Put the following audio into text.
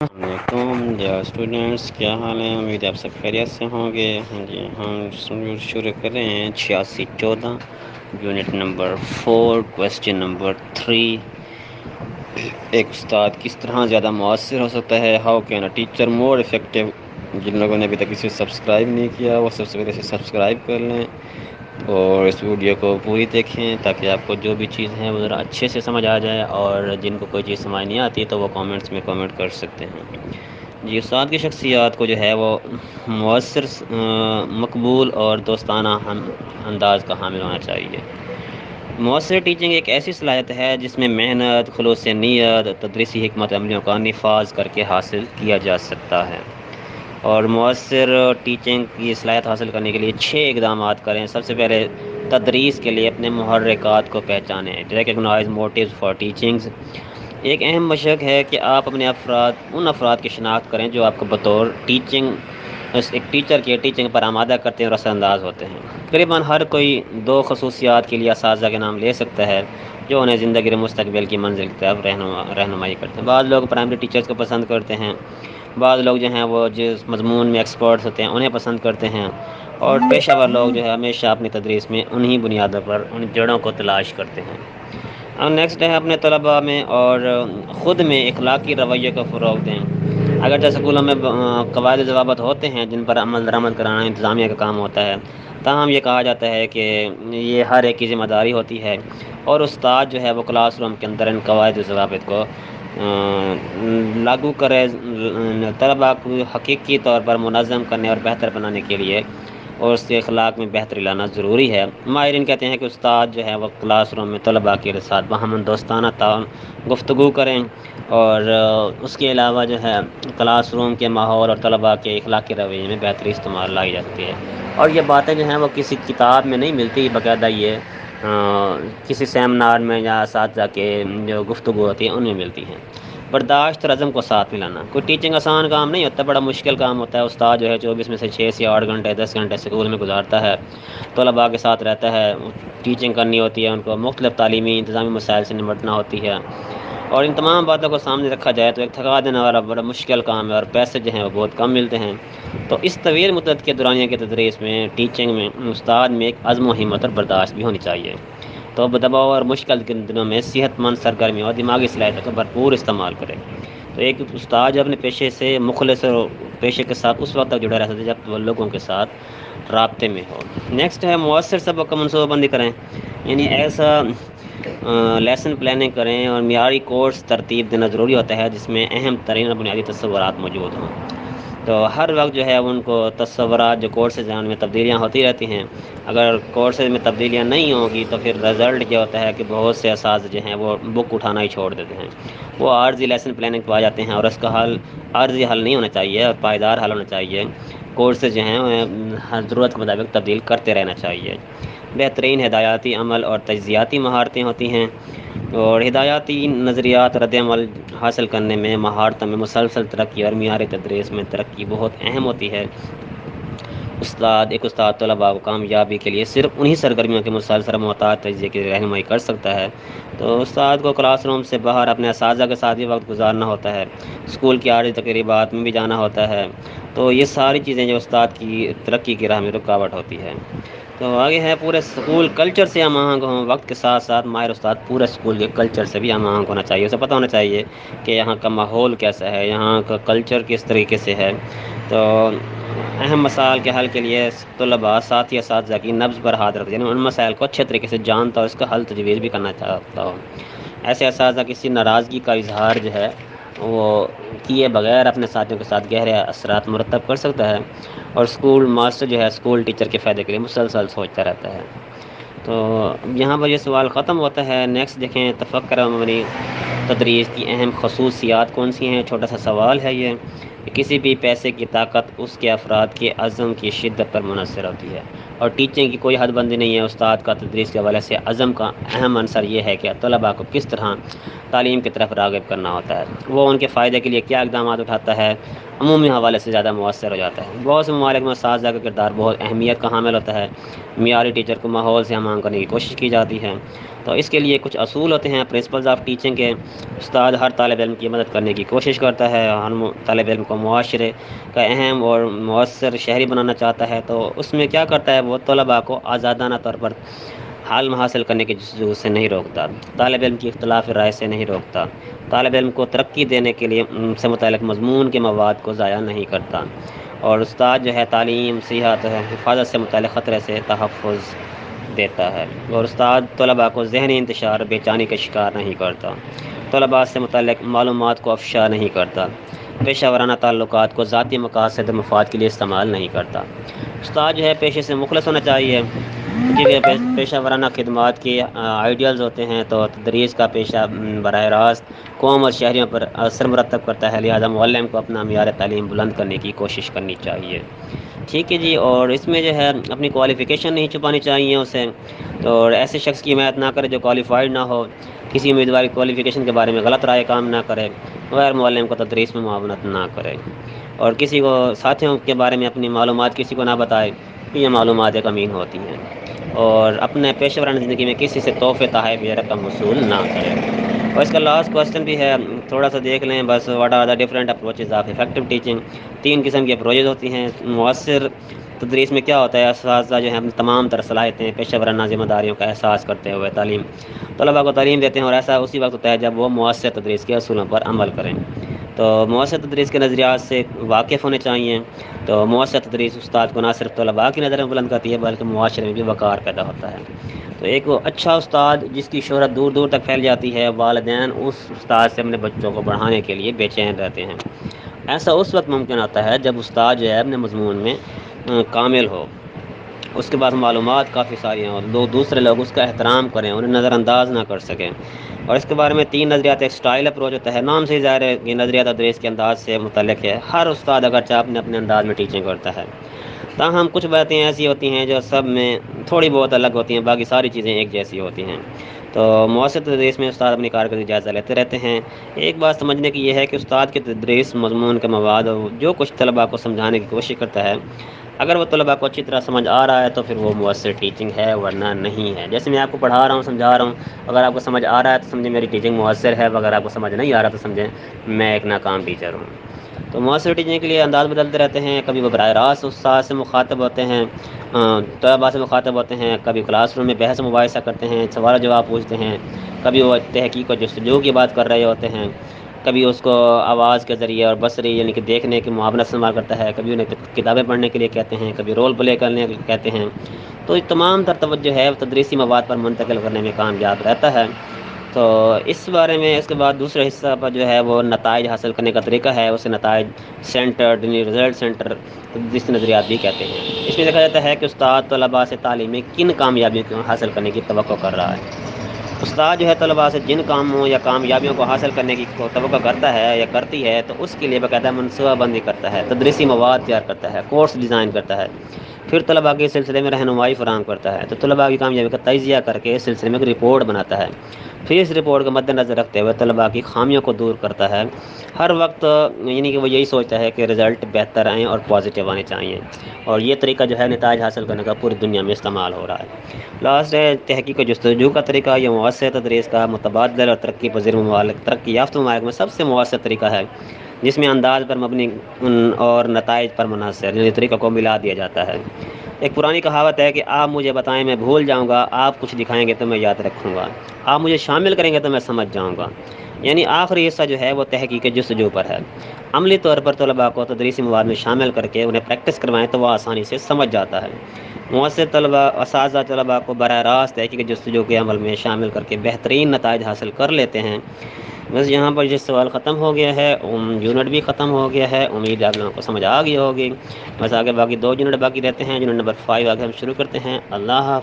السلام علیکم dear students, کیا حال ہے؟ امید ہے آپ سب خیریت سے ہوں گے۔ ہاں جی، ہم شروع کر رہے ہیں 8614 یونٹ نمبر 4 کویسچن نمبر 3۔ ایک استاد کس طرح زیادہ مؤثر ہو سکتا ہے؟ How can a teacher more effective? جن لوگوں نے ابھی تک اسے سبسکرائب نہیں کیا وہ سب سے پہلے اسے سبسکرائب کر لیں اور اس ویڈیو کو پوری دیکھیں تاکہ آپ کو جو بھی چیز ہے وہ ذرا اچھے سے سمجھ آ جائے، اور جن کو کوئی چیز سمجھ نہیں آتی تو وہ کامنٹس میں کامنٹ کر سکتے ہیں۔ جی، استاد کی شخصیات کو جو ہے وہ مؤثر، مقبول اور دوستانہ انداز کا حامل ہونا چاہیے۔ مؤثر ٹیچنگ ایک ایسی صلاحیت ہے جس میں محنت، خلوص نیت، تدریسی حکمت عملیوں کا نفاذ کر کے حاصل کیا جا سکتا ہے۔ اور مؤثر ٹیچنگ کی صلاحیت حاصل کرنے کے لیے 6 اقدامات کریں۔ سب سے پہلے تدریس کے لیے اپنے محرکات کو پہچانیں۔ Recognise motives for teachings. ایک اہم مشق ہے کہ آپ اپنے ان افراد کی شناخت کریں جو آپ کو بطور ایک ٹیچر کے ٹیچنگ پر آمادہ کرتے ہیں اور اثر انداز ہوتے ہیں۔ تقریباً ہر کوئی 2 خصوصیات کے لیے اساتذہ کے نام لے سکتا ہے جو انہیں زندگی کے مستقبل کی منزل کی طرف رہنمائی کرتے ہیں۔ بعض لوگ پرائمری ٹیچرز کو پسند کرتے ہیں، بعض لوگ جو ہیں وہ جس مضمون میں ایکسپرٹس ہوتے ہیں انہیں پسند کرتے ہیں، اور پیشہ ور لوگ جو ہے ہمیشہ اپنی تدریس میں انہی بنیادوں پر ان جڑوں کو تلاش کرتے ہیں۔ اور نیکسٹ ہے اپنے طلباء میں اور خود میں اخلاقی رویے کو فروغ دیں۔ اگرچہ اسکولوں میں قواعد و ضوابط ہوتے ہیں جن پر عمل درآمد کرانا انتظامیہ کا کام ہوتا ہے، تاہم یہ کہا جاتا ہے کہ یہ ہر ایک کی ذمہ داری ہوتی ہے، اور استاد جو ہے وہ کلاس روم کے اندر ان قواعد و ضوابط کو لاگو کرے، طلباء کو حقیقی طور پر منظم کرنے اور بہتر بنانے کے لیے اور اس کے اخلاق میں بہتری لانا ضروری ہے۔ ماہرین کہتے ہیں کہ استاد جو ہے وہ کلاس روم میں طلباء کے ساتھ باہم دوستانہ گفتگو کریں، اور اس کے علاوہ جو ہے کلاس روم کے ماحول اور طلباء کے اخلاقی رویے میں بہتری استعمال لائی جا سکتی ہے۔ اور یہ باتیں جو ہیں وہ کسی کتاب میں نہیں ملتی، باقاعدہ یہ کسی سیمینار میں یا اساتذہ کے جو گفتگو ہوتی ہیں ان میں ملتی ہیں۔ برداشت اور عزم کو ساتھ ملانا۔ کوئی ٹیچنگ آسان کام نہیں ہوتا، بڑا مشکل کام ہوتا ہے۔ استاد جو ہے 24 میں سے 6 سے 8 گھنٹے 10 گھنٹے اسکول میں گزارتا ہے، طلباء کے ساتھ رہتا ہے، ٹیچنگ کرنی ہوتی ہے، ان کو مختلف تعلیمی انتظامی مسائل سے نمٹنا ہوتی ہے، اور ان تمام باتوں کو سامنے رکھا جائے تو ایک تھکا دینے والا بڑا مشکل کام ہے، اور پیسے جو ہیں وہ بہت کم ملتے ہیں۔ تو اس طویل مدت کے دورانیہ کی تدریس میں ٹیچنگ میں استاد میں ایک عزم و ہمت اور برداشت بھی ہونی چاہیے۔ تو دباؤ اور مشکل کے دنوں میں صحت مند سرگرمیوں اور دماغی صلاحیتوں کا بھرپور استعمال کرے۔ تو ایک استاد جو اپنے پیشے سے مخلص اور پیشے کے ساتھ اس وقت تک جڑا رہ سکتا ہے جب وہ لوگوں کے ساتھ رابطے میں ہو۔ نیکسٹ ہے مؤثر سبق کا منصوبہ بندی کریں، یعنی ایسا لیسن پلاننگ کریں اور معیاری کورس ترتیب دینا ضروری ہوتا ہے جس میں اہم ترین اور بنیادی تصورات موجود ہوں۔ تو ہر وقت جو ہے ان کو تصورات جو کورسز ہیں ان میں تبدیلیاں ہوتی رہتی ہیں۔ اگر کورسز میں تبدیلیاں نہیں ہوں گی تو پھر رزلٹ کیا ہوتا ہے کہ بہت سے اساتذہ جو ہیں وہ بک اٹھانا ہی چھوڑ دیتے ہیں، وہ عارضی لیسن پلاننگ پہ آ جاتے ہیں، اور اس کا حل عارضی حل نہیں ہونا چاہیے اور پائیدار حل ہونا چاہیے۔ کورسز جو ہیں ہر ضرورت کے مطابق تبدیل کرتے رہنا چاہیے۔ بہترین ہدایاتی عمل اور تجزیاتی مہارتیں ہوتی ہیں، اور ہدایاتی نظریات رد عمل حاصل کرنے میں مہارتوں میں مسلسل ترقی اور معیاری تدریس میں ترقی بہت اہم ہوتی ہے۔ ایک استاد طلباء کو کامیابی کے لیے صرف انہی سرگرمیوں کے مسلسل محتاط تجزیے کی رہنمائی کر سکتا ہے۔ تو استاد کو کلاس روم سے باہر اپنے اساتذہ کے ساتھ بھی وقت گزارنا ہوتا ہے، اسکول کی عارضی تقریبات میں بھی جانا ہوتا ہے۔ تو یہ ساری چیزیں جو استاد کی ترقی کی راہ میں رکاوٹ ہوتی ہے۔ تو آگے ہے پورے اسکول کلچر سے ہم آہنگ ہوں۔ وقت کے ساتھ ساتھ ماہر استاد پورے اسکول کے کلچر سے بھی ہم آہنگ ہونا چاہیے، اسے پتہ ہونا چاہیے کہ یہاں کا ماحول کیسا ہے، یہاں کا کلچر کس طریقے سے ہے۔ تو اہم مسائل کے حل کے لیے طلباء ساتھی اساتذہ کی نبض پر ہاتھ رکھتے ہیں، یعنی ان مسائل کو اچھے طریقے سے جانتا ہو، اس کا حل تجویز بھی کرنا چاہتا ہو۔ ایسے اساتذہ کسی ناراضگی کا اظہار جو ہے وہ کیے بغیر اپنے ساتھیوں کے ساتھ گہرے اثرات مرتب کر سکتا ہے، اور اسکول ماسٹر جو ہے اسکول ٹیچر کے فائدے کے لیے مسلسل سوچتا رہتا ہے۔ تو یہاں پر یہ سوال ختم ہوتا ہے۔ نیکسٹ دیکھیں، تفکر مبنی تدریس کی اہم خصوصیات کون سی ہیں؟ چھوٹا سا سوال ہے یہ کہ کسی بھی پیسے کی طاقت اس کے افراد کے عزم کی شدت پر منحصر ہوتی ہے، اور ٹیچنگ کی کوئی حد بندی نہیں ہے۔ استاد کا تدریس کے حوالے سے عزم کا اہم عنصر یہ ہے کہ طلباء کو کس طرح تعلیم کی طرف راغب کرنا ہوتا ہے، وہ ان کے فائدے کے لیے کیا اقدامات اٹھاتا ہے، عمومی حوالے سے زیادہ مؤثر ہو جاتا ہے۔ بہت سے ممالک میں اساتذہ کا کردار بہت اہمیت کا حامل ہوتا ہے، معیاری ٹیچر کو ماحول سے ہم آہنگ کرنے کی کوشش کی جاتی ہے۔ تو اس کے لیے کچھ اصول ہوتے ہیں پرنسپلز آف ٹیچنگ کے۔ استاد ہر طالب علم کی مدد کرنے کی کوشش کرتا ہے، ہر طالب علم کو معاشرے کا اہم اور مؤثر شہری بنانا چاہتا ہے۔ تو اس میں کیا کرتا ہے، وہ طلباء کو آزادانہ طور پر حلم حاصل کرنے کے جستجو سے نہیں روکتا، طالب علم کی اختلاف رائے سے نہیں روکتا، طالب علم کو ترقی دینے کے لیے سے متعلق مضمون کے مواد کو ضائع نہیں کرتا، اور استاد جو ہے تعلیم، صحت، حفاظت سے متعلق خطرے سے تحفظ دیتا ہے، اور استاد طلباء کو ذہنی انتشار بے چینی کا شکار نہیں کرتا، طلباء سے متعلق معلومات کو افشا نہیں کرتا، پیشہ ورانہ تعلقات کو ذاتی مقاصد مفاد کے لیے استعمال نہیں کرتا۔ استاد جو ہے پیشے سے مخلص ہونا چاہیے، کیونکہ پیشہ ورانہ خدمات کی آئیڈیلز ہوتے ہیں، تو تدریس کا پیشہ براہ راست قوم اور شہریوں پر اثر مرتب کرتا ہے، لہذا معلم کو اپنا معیار تعلیم بلند کرنے کی کوشش کرنی چاہیے۔ ٹھیک ہے جی، اور اس میں جو ہے اپنی کوالیفیکیشن نہیں چھپانی چاہیے اسے، اور ایسے شخص کی حمایت نہ کرے جو کوالیفائڈ نہ ہو، کسی امیدوار کی کوالیفیکیشن کے بارے میں غلط رائے کام نہ کرے، غیر معلم کو تدریس میں معاونت نہ کرے، اور کسی کو ساتھیوں کے بارے میں اپنی معلومات کسی کو نہ بتائے، یہ معلومات ایک امین ہوتی ہیں، اور اپنے پیشہ ورانہ زندگی میں کسی سے تحفے تحائف یا رقم وصول نہ کرے۔ اور اس کا لاسٹ کوسچن بھی ہے، تھوڑا سا دیکھ لیں بس، what are the different approaches of effective teaching. 3 قسم کی اپروچز ہوتی ہیں مؤثر تدریس میں۔ کیا ہوتا ہے، اساتذہ جو ہیں اپنی تمام تر صلاحیتیں پیشہ ورانہ ذمہ داریوں کا احساس کرتے ہوئے طلباء کو تعلیم دیتے ہیں، اور ایسا اسی وقت ہوتا ہے جب وہ مؤثر تدریس کے اصولوں پر عمل کریں۔ تو مؤثر تدریس کے نظریات سے واقف ہونے چاہیے۔ تو مؤثر تدریس استاد کو نہ صرف طلباء کی نظر میں بلند کرتی ہے بلکہ معاشرے میں بھی وقار پیدا ہوتا ہے۔ تو ایک اچھا استاد جس کی شہرت دور دور تک پھیل جاتی ہے، والدین اس استاد سے اپنے بچوں کو پڑھانے کے لیے بے چین رہتے ہیں۔ ایسا اس وقت ممکن ہوتا ہے جب استاد جو ہے اپنے مضمون میں کامل ہو، اس کے بعد معلومات کافی ساری ہیں، اور دوسرے لوگ اس کا احترام کریں، انہیں نظر انداز نہ کر سکیں۔ اور اس کے بارے میں 3 نظریات، ایک اسٹائل اپروچ ہوتا ہے، نام سے ہی ظاہر ہے یہ نظریہ تدریس کے انداز سے متعلق ہے۔ ہر استاد اگر چاہے اپنے انداز میں ٹیچنگ کرتا ہے، تاہم کچھ باتیں ایسی ہوتی ہیں جو سب میں تھوڑی بہت الگ ہوتی ہیں، باقی ساری چیزیں ایک جیسی ہوتی ہیں۔ تو مؤثر تدریس میں استاد اپنی کارکردگی جائزہ لیتے رہتے ہیں۔ ایک بات سمجھنے کی یہ ہے کہ استاد کی تدریس مضمون کا مواد جو کچھ طلباء کو سمجھانے کی کوشش کرتا ہے، اگر وہ طلباء کو اچھی طرح سمجھ آ رہا ہے تو پھر وہ مؤثر ٹیچنگ ہے، ورنہ نہیں ہے۔ جیسے میں آپ کو پڑھا رہا ہوں، سمجھا رہا ہوں، اگر آپ کو سمجھ آ رہا ہے تو سمجھیں میری ٹیچنگ مؤثر ہے، اگر آپ کو سمجھ نہیں آ رہا تو سمجھیں میں ایک ناکام ٹیچر ہوں۔ تو مؤثر ٹیچنگ کے لیے انداز بدلتے رہتے ہیں، کبھی وہ براہ راست استاد سے مخاطب ہوتے ہیں، طلباء سے مخاطب ہوتے ہیں، کبھی کلاس روم میں بحث مباحثہ کرتے ہیں، سوال و جواب پوچھتے ہیں، کبھی وہ تحقیق و جستجو کی بات کر رہے ہوتے ہیں، کبھی اس کو آواز کے ذریعے اور بصری یعنی کہ دیکھنے کی معاونت استعمال کرتا ہے، کبھی انہیں کتابیں پڑھنے کے لیے کہتے ہیں، کبھی رول پلے کرنے کے لیے کہتے ہیں۔ تو یہ تمام تر توجہ ہے تدریسی مواد پر منتقل کرنے میں کامیاب رہتا ہے۔ تو اس بارے میں اس کے بعد دوسرے حصہ پر جو ہے وہ نتائج حاصل کرنے کا طریقہ ہے، اسے نتائج سینٹرڈ یعنی رزلٹ سینٹر تدریسی نظریات بھی کہتے ہیں۔ اس میں دیکھا جاتا ہے کہ استاد طلباء سے تعلیم میں کن کامیابیوں کو حاصل کرنے کی توقع کر رہا ہے۔ استاد جو ہے طلباء سے جن کاموں یا کامیابیوں کو حاصل کرنے کی توقع کرتا ہے یا کرتی ہے، تو اس کے لیے باقاعدہ منصوبہ بندی کرتا ہے، تدریسی مواد تیار کرتا ہے، کورس ڈیزائن کرتا ہے، پھر طلباء کے سلسلے میں رہنمائی فراہم کرتا ہے، تو طلباء کی کامیابی کا تجزیہ کر کے اس سلسلے میں ایک رپورٹ بناتا ہے، پھر اس رپورٹ کو مد نظر رکھتے ہوئے طلباء کی خامیوں کو دور کرتا ہے۔ ہر وقت یعنی کہ وہ یہی سوچتا ہے کہ رزلٹ بہتر آئیں اور پازیٹیو آنے چاہیے، اور یہ طریقہ جو ہے نتائج حاصل کرنے کا پوری دنیا میں استعمال ہو رہا ہے۔ لاسٹ ہے تحقیق و جستجو کا طریقہ، یہ مؤثر تدریس کا متبادل اور ترقی پذیر ممالک، ترقی یافتہ ممالک میں سب سے مؤثر طریقہ ہے، جس میں انداز پر مبنی اور نتائج پر منحصر یعنی طریقہ کو ملا دیا جاتا ہے۔ ایک پرانی کہاوت ہے کہ آپ مجھے بتائیں میں بھول جاؤں گا، آپ کچھ دکھائیں گے تو میں یاد رکھوں گا، آپ مجھے شامل کریں گے تو میں سمجھ جاؤں گا۔ یعنی آخری حصہ جو ہے وہ تحقیق جستجو پر ہے۔ عملی طور پر طلباء کو تدریسی مواد میں شامل کر کے انہیں پریکٹس کروائیں تو وہ آسانی سے سمجھ جاتا ہے۔ مؤثر اساتذہ طلباء کو براہ راست تحقیق جستجو کے عمل میں شامل کر کے بہترین نتائج حاصل کر لیتے ہیں۔ بس یہاں پر یہ سوال ختم ہو گیا ہے، یونٹ بھی ختم ہو گیا ہے، امید ہے آپ لوگوں کو سمجھ آ گئی ہوگی۔ بس آگے باقی 2 یونٹ باقی رہتے ہیں، یونٹ نمبر 5 آگے ہم شروع کرتے ہیں۔ اللہ حافظ۔